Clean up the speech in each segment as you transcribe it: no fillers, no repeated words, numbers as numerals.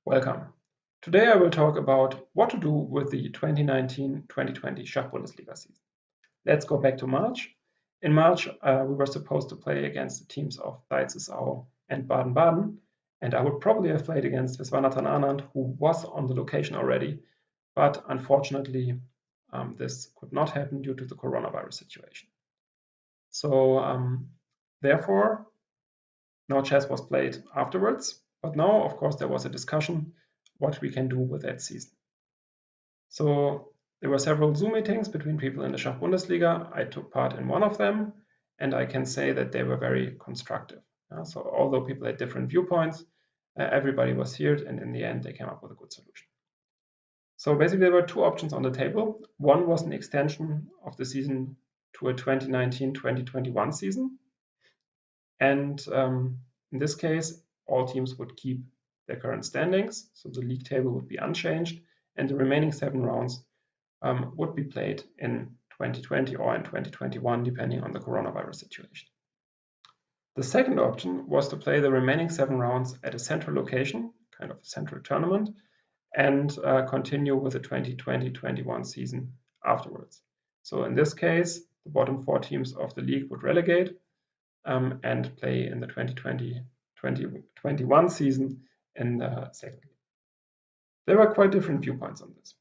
Welcome. Today I will talk about what to do with the 2019-2020 Schachbundesliga season. Let's go back to March. In March, we were supposed to play against the teams of Dietzenau and Baden-Baden, and I would probably have played against Viswanathan Anand, who was on the location already, but unfortunately, this could not happen due to the coronavirus situation. So, therefore, no chess was played afterwards, but now, of course, there was a discussion what we can do with that season. So there were several Zoom meetings between people in the Schachbundesliga. I took part in one of them, and I can say that they were very constructive. So although people had different viewpoints, everybody was here, and in the end, they came up with a good solution. So basically, there were two options on the table. One was an extension of the season to a 2019-2021 season. And in this case, all teams would keep their current standings, so the league table would be unchanged, and the remaining 7 rounds would be played in 2020 or in 2021, depending on the coronavirus situation. The second option was to play the remaining 7 rounds at a central location, kind of a central tournament, and continue with the 2020-21 season afterwards. So in this case, the bottom 4 teams of the league would relegate and play in the 2020-21 season in the second league. There were quite different viewpoints on this.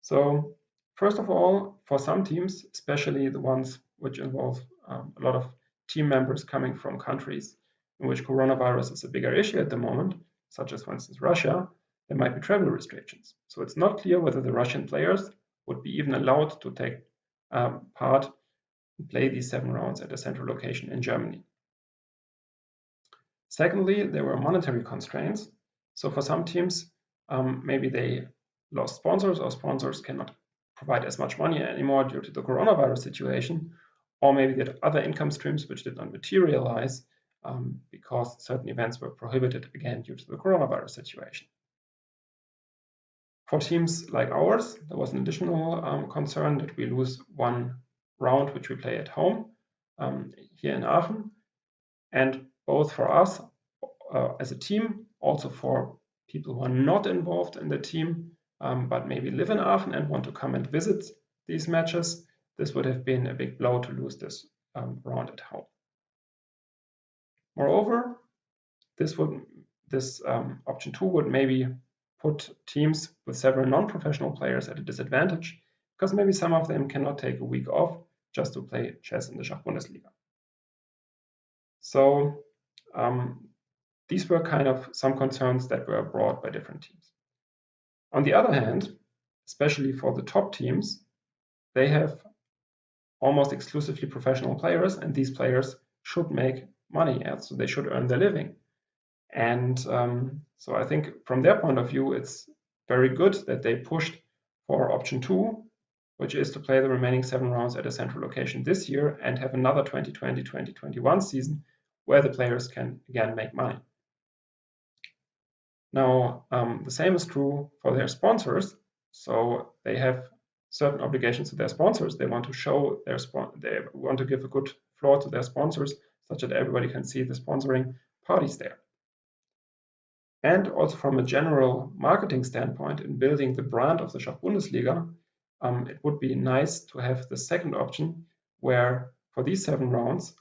So first of all, for some teams, especially the ones which involve a lot of team members coming from countries in which coronavirus is a bigger issue at the moment, such as, for instance, Russia, there might be travel restrictions. So it's not clear whether the Russian players would be even allowed to take part and play these 7 rounds at a central location in Germany. Secondly, there were monetary constraints. So for some teams, maybe they lost sponsors, or sponsors cannot provide as much money anymore due to the coronavirus situation, or maybe they had other income streams which did not materialize because certain events were prohibited again due to the coronavirus situation. For teams like ours, there was an additional concern that we lose one round which we play at home here in Aachen, and both for us as a team, also for people who are not involved in the team but maybe live in Aachen and want to come and visit these matches, this would have been a big blow to lose this round at home. Moreover, this option 2 would maybe put teams with several non-professional players at a disadvantage, because maybe some of them cannot take a week off just to play chess in the Schachbundesliga. So these were kind of some concerns that were brought by different teams. On the other hand, especially for the top teams, they have almost exclusively professional players, and these players should make money, so they should earn their living. And so I think from their point of view, it's very good that they pushed for option 2, which is to play the remaining 7 rounds at a central location this year and have another 2020-2021 season where the players can again make money. Now, the same is true for their sponsors. So they have certain obligations to their sponsors. They want to show they want to give a good floor to their sponsors, such that everybody can see the sponsoring parties there. And also from a general marketing standpoint, in building the brand of the Schachbundesliga, it would be nice to have the second option, where for these 7 rounds,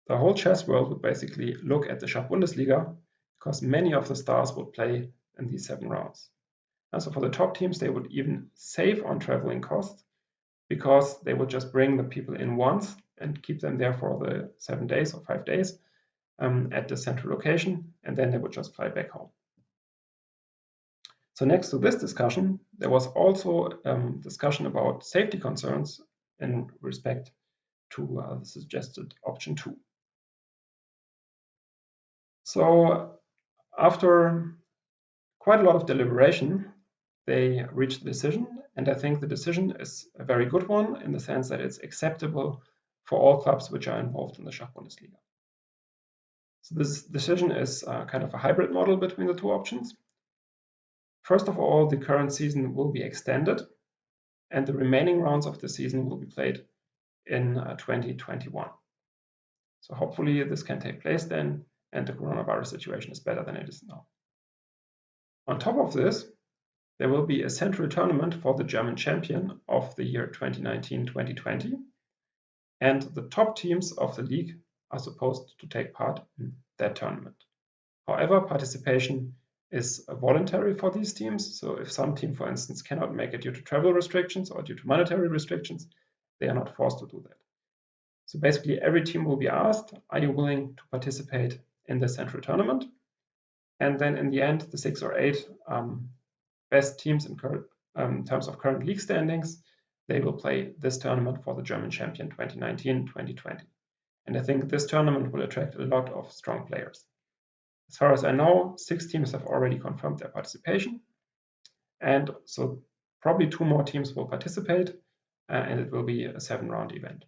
the whole chess world would basically look at the Schachbundesliga, because many of the stars would play in these 7 rounds. And so for the top teams, they would even save on traveling costs, because they would just bring the people in once and keep them there for the 7 days or 5 days at the central location, and then they would just fly back home. So next to this discussion, there was also discussion about safety concerns in respect to the suggested option 2. So after quite a lot of deliberation, they reached a decision, and I think the decision is a very good one in the sense that it's acceptable for all clubs which are involved in the Schachbundesliga. So this decision is kind of a hybrid model between the 2 options. First of all, the current season will be extended, and the remaining rounds of the season will be played in 2021. So hopefully this can take place then, and the coronavirus situation is better than it is now. On top of this, there will be a central tournament for the German champion of the year 2019-2020, and the top teams of the league are supposed to take part in that tournament. However, participation is voluntary for these teams. So if some team, for instance, cannot make it due to travel restrictions or due to monetary restrictions, they are not forced to do that. So basically, every team will be asked, are you willing to participate in the central tournament? And then in the end, the 6 or 8 best teams in terms of current league standings, they will play this tournament for the German champion 2019-2020. And I think this tournament will attract a lot of strong players. As far as I know, 6 teams have already confirmed their participation. And so probably 2 more teams will participate, and it will be a 7-round event.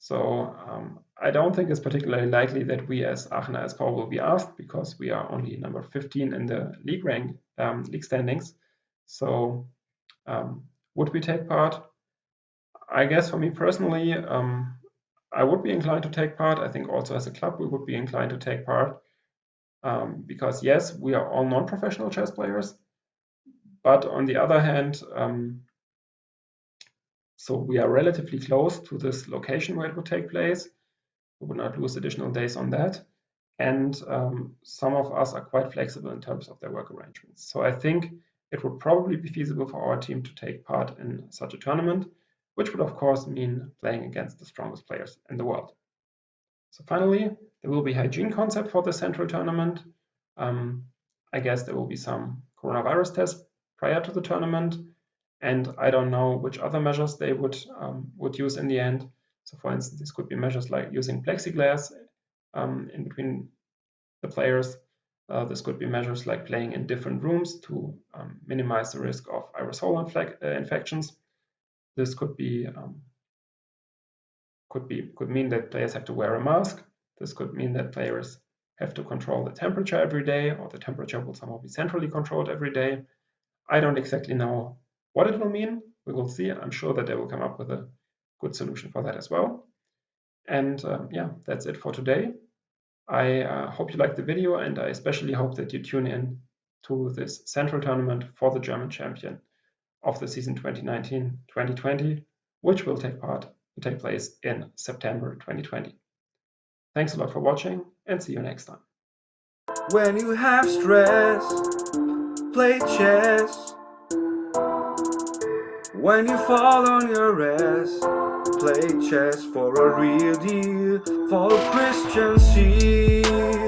So I don't think it's particularly likely that we as Aachener SV will be asked, because we are only number 15 in the league league standings. So would we take part? I guess for me personally, I would be inclined to take part. I think also as a club we would be inclined to take part, because yes, we are all non-professional chess players, but on the other hand, so we are relatively close to this location where it would take place. We would not lose additional days on that. And some of us are quite flexible in terms of their work arrangements. So I think it would probably be feasible for our team to take part in such a tournament, which would of course mean playing against the strongest players in the world. So finally, there will be hygiene concept for the central tournament. I guess there will be some coronavirus tests prior to the tournament, and I don't know which other measures they would use in the end. So for instance, this could be measures like using plexiglass in between the players. This could be measures like playing in different rooms to minimize the risk of aerosol infections. This could mean that players have to wear a mask. This could mean that players have to control the temperature every day, or the temperature will somehow be centrally controlled every day. I don't exactly know what it will mean. We will see. I'm sure that they will come up with a good solution for that as well. And yeah, that's it for today. I hope you liked the video, and I especially hope that you tune in to this central tournament for the German champion of the season 2019-2020, which will take place in September 2020. Thanks a lot for watching, and see you next time. When you have stress, play chess. When you fall on your ass, play chess for a real deal, for Christian seal.